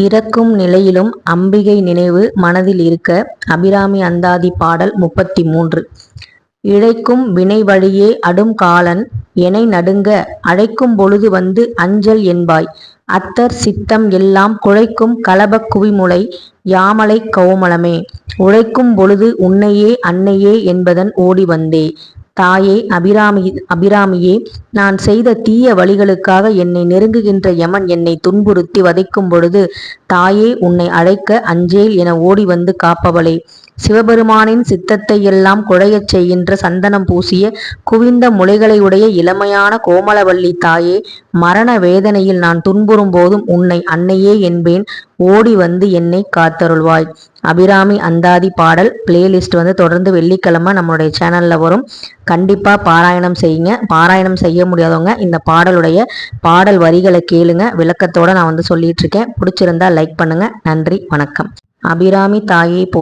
இறக்கும் நிலையிலும் அம்பிகை நினைவு மனதில் இருக்க. அபிராமி அந்தாதி பாடல் 33. இழைக்கும் வினை வழியே அடும் காலன் எனை நடுங்க அழைக்கும் பொழுது வந்து அஞ்சல் என்பாய். அத்தர் சித்தம் எல்லாம் குழைக்கும் கலபக் குவிமுலை யாமலை கோமளமே. உழைக்கும் பொழுது உன்னையே அன்னையே என்பதன் ஓடி வந்தே. தாயே அபிராமியே, நான் செய்த தீய வழிகளுக்காக என்னை நெருங்குகின்ற யமன் என்னை துன்புறுத்தி வதைக்கும் பொழுது, தாயே உன்னை அழைக்க அஞ்சேல் என ஓடி வந்து காப்பவளே. சிவபெருமானின் சித்தத்தை எல்லாம் குழையச் செய்கின்ற சந்தனம் பூசிய குவிந்த முளைகளையுடைய இளமையான கோமளவல்லி தாயே, மரண வேதனையில் நான் துன்புறும் போதும் உன்னை அன்னையே என்பேன். ஓடி வந்து என்னை காத்தருள்வாய். அபிராமி அந்தாதி பாடல் பிளேலிஸ்ட் தொடர்ந்து வெள்ளிக்கிழமை நம்மளுடைய சேனல்ல வரும். கண்டிப்பா பாராயணம் செய்யுங்க. பாராயணம் செய்ய முடியாதவங்க இந்த பாடலுடைய பாடல் வரிகளை கேளுங்க. விளக்கத்தோட நான் சொல்லிட்டு இருக்கேன். பிடிச்சிருந்தா லைக் பண்ணுங்க. நன்றி, வணக்கம். அபிராமி தாயே